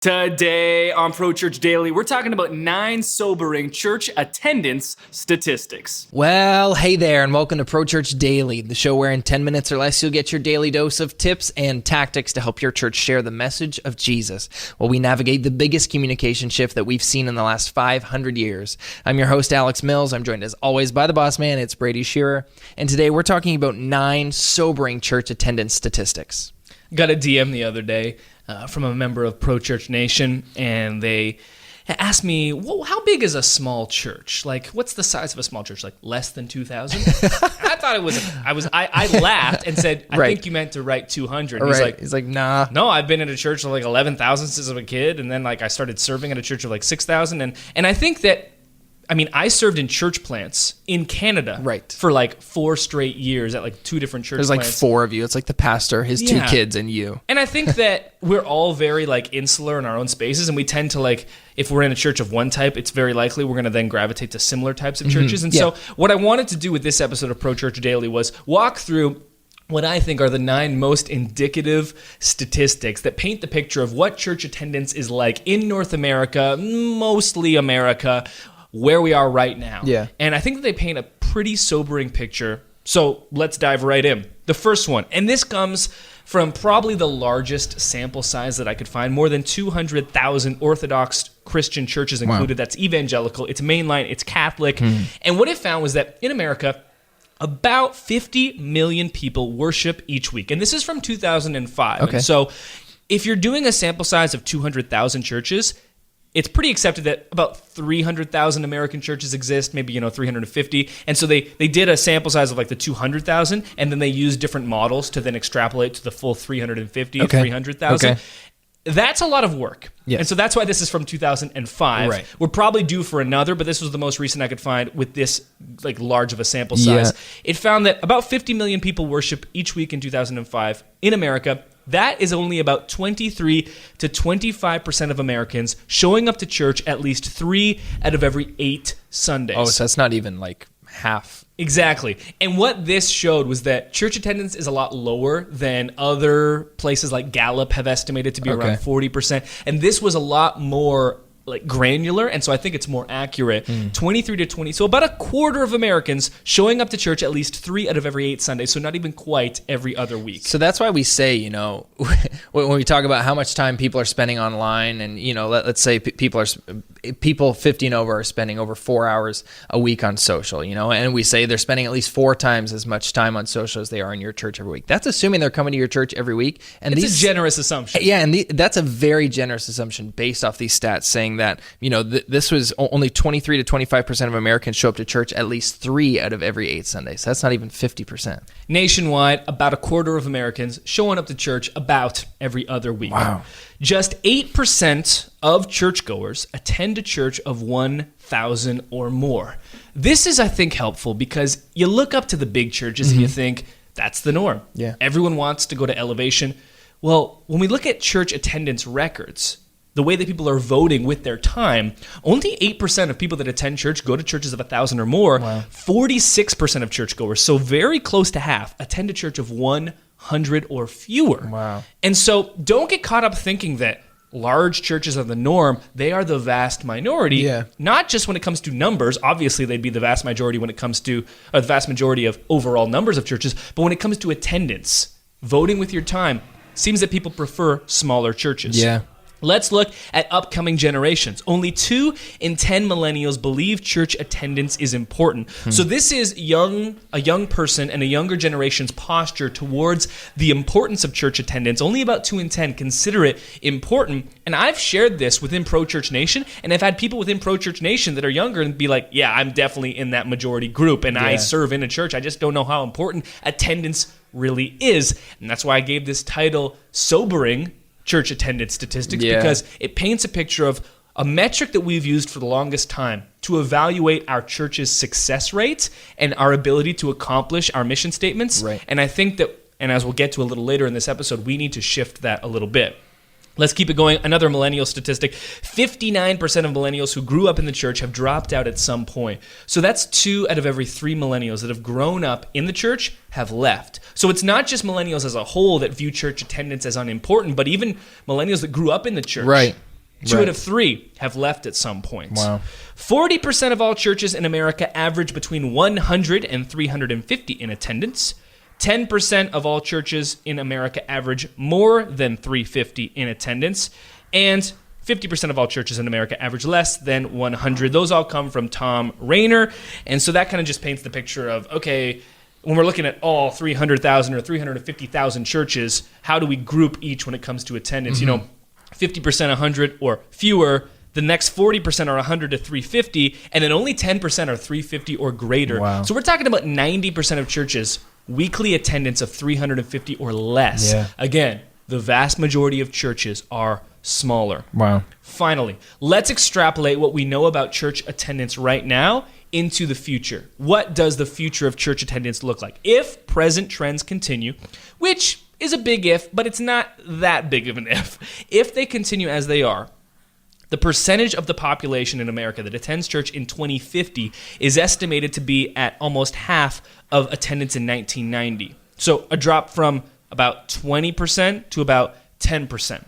Today on Pro Church Daily, we're talking about 9 sobering church attendance statistics. Well, hey there, and welcome to Pro Church Daily, the show where in 10 minutes or less you'll get your daily dose of tips and tactics to help your church share the message of Jesus while we navigate the biggest communication shift that we've seen in the last 500 years. I'm your host, Alex Mills. I'm joined as always by the boss man, it's Brady Shearer, and today we're talking about 9 sobering church attendance statistics. Got a DM the other day from a member of Pro Church Nation, and they asked me, well, how big is a small church? Like, what's the size of a small church? Like, less than 2,000? I thought it was, I laughed and said, I think you meant to write 200. And He's like, nah. No, I've been at a church of like 11,000 since I was a kid, and then like I started serving at a church of like 6,000, and I think that, I served in church plants in Canada for like 4 straight years at like 2 different church plants. There's like 4 of you. It's like the pastor, his 2 kids, and you. And I think that we're all very like insular in our own spaces, and we tend to like, if we're in a church of one type, it's very likely we're going to then gravitate to similar types of churches. And so what I wanted to do with this episode of Pro Church Daily was walk through what I think are the 9 most indicative statistics that paint the picture of what church attendance is like in North America, mostly America, where we are right now. Yeah. And I think that they paint a pretty sobering picture. So let's dive right in. The first one, and this comes from probably the largest sample size that I could find, more than 200,000 Orthodox Christian churches included. Wow. That's evangelical, it's mainline, it's Catholic. And what it found was that in America, about 50 million people worship each week. And this is from 2005. Okay. And so if you're doing a sample size of 200,000 churches, it's pretty accepted that about 300,000 American churches exist, maybe 350. And so they did a sample size of like the 200,000, and then they used different models to then extrapolate to the full 350, 300,000. Okay. That's a lot of work. Yes. And so that's why this is from 2005. Right. We're probably due for another, but this was the most recent I could find with this like large of a sample size. Yeah. It found that about 50 million people worship each week in 2005 in America. That is only about 23 to 25% of Americans showing up to church at least 3 out of every 8 Sundays. Oh, so that's not even like half. Exactly. And what this showed was that church attendance is a lot lower than other places like Gallup have estimated to be around 40%. And this was a lot more like granular, and so I think it's more accurate. 23 to 20, so about a quarter of Americans showing up to church at least 3 out of every 8 Sundays, so not even quite every other week. So that's why we say, when we talk about how much time people are spending online, and let's say people 50 and over are spending over 4 hours a week on social, and we say they're spending at least 4 times as much time on social as they are in your church every week. That's assuming they're coming to your church every week, and it's a generous assumption. Yeah, and that's a very generous assumption based off these stats saying that this was only 23 to 25% of Americans show up to church at least 3 out of every 8 Sundays. That's not even 50%. Nationwide, about a quarter of Americans showing up to church about every other week. Wow. Just 8% of churchgoers attend a church of 1,000 or more. This is, I think, helpful because you look up to the big churches and you think, that's the norm. Yeah. Everyone wants to go to Elevation. Well, when we look at church attendance records, the way that people are voting with their time, only 8% of people that attend church go to churches of 1,000 or more. Wow. 46% of churchgoers, so very close to half, attend a church of 100 or fewer. Wow. And so don't get caught up thinking that large churches are the norm. They are the vast minority. Yeah. Not just when it comes to numbers. Obviously, they'd be the vast majority when it comes to, or the vast majority of overall numbers of churches. But when it comes to attendance, voting with your time, seems that people prefer smaller churches. Yeah. Let's look at upcoming generations. Only 2 in 10 millennials believe church attendance is important. So this is a young person and a younger generation's posture towards the importance of church attendance. Only about 2 in 10 consider it important. And I've shared this within Pro Church Nation, and I've had people within Pro Church Nation that are younger and be like, yeah, I'm definitely in that majority group, and I serve in a church. I just don't know how important attendance really is. And that's why I gave this title, Sobering Church Attendance Statistics, because it paints a picture of a metric that we've used for the longest time to evaluate our church's success rate and our ability to accomplish our mission statements. Right. And I think that, and as we'll get to a little later in this episode, we need to shift that a little bit. Let's keep it going. Another millennial statistic, 59% of millennials who grew up in the church have dropped out at some point. So that's 2 out of every 3 millennials that have grown up in the church have left. So it's not just millennials as a whole that view church attendance as unimportant, but even millennials that grew up in the church Two Right. out of three have left at some point. Wow. 40% of all churches in America average between 100 and 350 in attendance. 10% of all churches in America average more than 350 in attendance. And 50% of all churches in America average less than 100. Those all come from Tom Rayner. And so that kind of just paints the picture of, okay, when we're looking at all 300,000 or 350,000 churches, how do we group each when it comes to attendance? 50% 100 or fewer. The next 40% are 100 to 350, and then only 10% are 350 or greater. Wow. So we're talking about 90% of churches, weekly attendance of 350 or less. Yeah. Again, the vast majority of churches are smaller. Wow. Finally, let's extrapolate what we know about church attendance right now into the future. What does the future of church attendance look like? If present trends continue, which is a big if, but it's not that big of an if they continue as they are, the percentage of the population in America that attends church in 2050 is estimated to be at almost half of attendance in 1990. So a drop from about 20% to about 10%.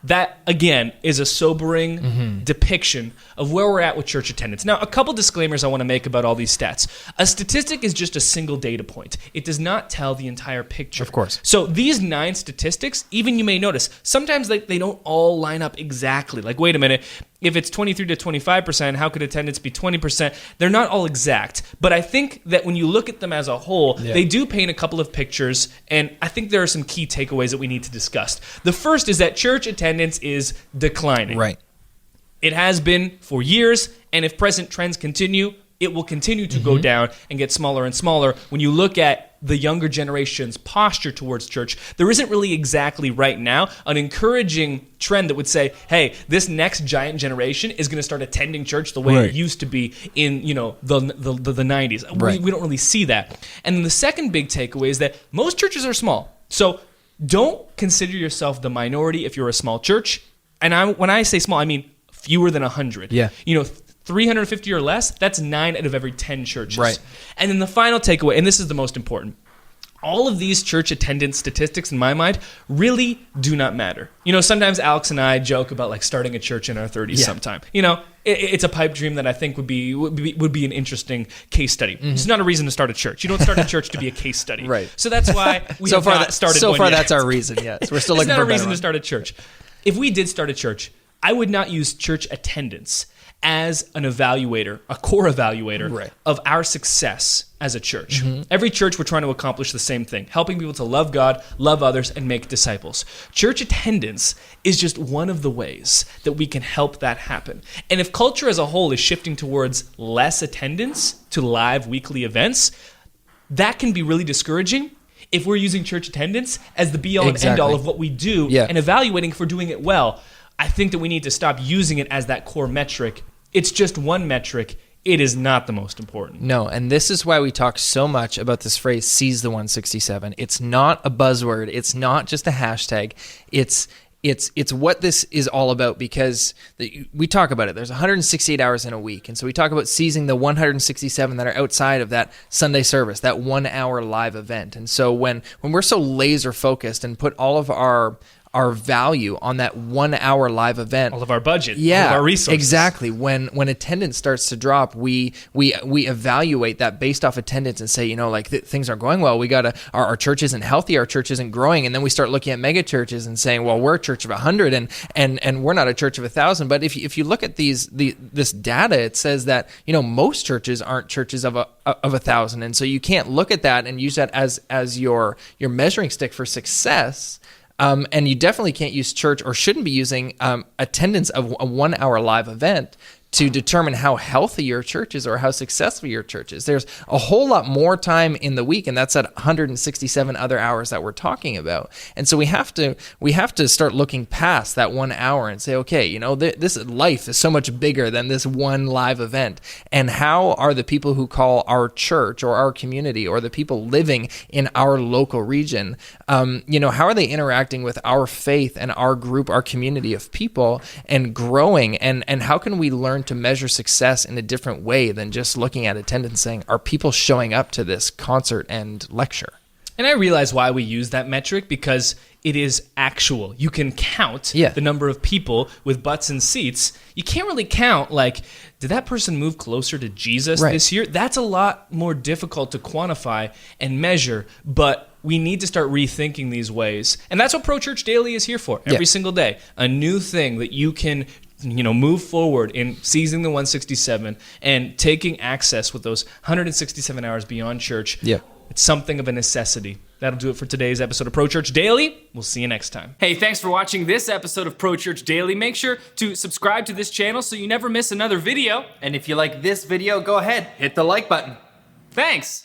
That, again, is a sobering depiction of where we're at with church attendance. Now, a couple disclaimers I want to make about all these stats. A statistic is just a single data point. It does not tell the entire picture. Of course. So these 9 statistics, even you may notice, sometimes they don't all line up exactly. Like, wait a minute, if it's 23 to 25%, how could attendance be 20%? They're not all exact. But I think that when you look at them as a whole, they do paint a couple of pictures, and I think there are some key takeaways that we need to discuss. The first is that church attendance is declining. Right. It has been for years, and if present trends continue, it will continue to go down and get smaller and smaller. When you look at the younger generation's posture towards church, there isn't really exactly right now an encouraging trend that would say, hey, this next giant generation is going to start attending church the way it used to be in the 90s. Right. We don't really see that. And then the second big takeaway is that most churches are small. So don't consider yourself the minority if you're a small church. And when I say small, I mean fewer than 100. Yeah. 350 or less, that's 9 out of every 10 churches. Right. And then the final takeaway, and this is the most important, all of these church attendance statistics, in my mind, really do not matter. Sometimes Alex and I joke about like starting a church in our 30s sometime. It's a pipe dream that I think would be an interesting case study. It's not a reason to start a church. You don't start a church to be a case study. Right. So that's why we have not started one yet. That's our reason, yes. We're still looking It's for not a reason one. to start a church. If we did start a church, I would not use church attendance as an evaluator, a core evaluator of our success as a church. Every church, we're trying to accomplish the same thing, helping people to love God, love others, and make disciples. Church attendance is just one of the ways that we can help that happen. And if culture as a whole is shifting towards less attendance to live weekly events, that can be really discouraging if we're using church attendance as the be-all and end-all of what we do and evaluating if we're doing it well. I think that we need to stop using it as that core metric. It's just one metric. It is not the most important. No, and this is why we talk so much about this phrase, seize the 167. It's not a buzzword. It's not just a hashtag. It's what this is all about, because we talk about it. There's 168 hours in a week, and so we talk about seizing the 167 that are outside of that Sunday service, that 1 hour live event. And so when we're so laser focused and put all of our value on that 1 hour live event, all of our budget, all of our resources. Exactly. When attendance starts to drop, we evaluate that based off attendance and say, things aren't going well. We gotta our church isn't healthy, our church isn't growing, and then we start looking at mega churches and saying, well, we're a church of 100 and we're not a church of 1,000. But if you look at this data, it says that most churches aren't churches of 1,000, and so you can't look at that and use that as your measuring stick for success. And you definitely can't use church, or shouldn't be using attendance of a 1 hour live event to determine how healthy your church is or how successful your church is. There's a whole lot more time in the week, and that's at 167 other hours that we're talking about. And so we have to start looking past that 1 hour and say, okay, this life is so much bigger than this one live event. And how are the people who call our church or our community, or the people living in our local region, how are they interacting with our faith and our group, our community of people, and growing? And how can we learn to measure success in a different way than just looking at attendance, saying, are people showing up to this concert and lecture? And I realize why we use that metric, because it is actual. You can count Yeah. the number of people with butts and seats. You can't really count, like, did that person move closer to Jesus Right. this year? That's a lot more difficult to quantify and measure, but we need to start rethinking these ways. And that's what Pro Church Daily is here for. Every single day, a new thing that you can move forward in seizing the 167 and taking access with those 167 hours beyond church. Yeah. It's something of a necessity. That'll do it for today's episode of Pro Church Daily. We'll see you next time. Hey, thanks for watching this episode of Pro Church Daily. Make sure to subscribe to this channel so you never miss another video. And if you like this video, go ahead, hit the like button. Thanks.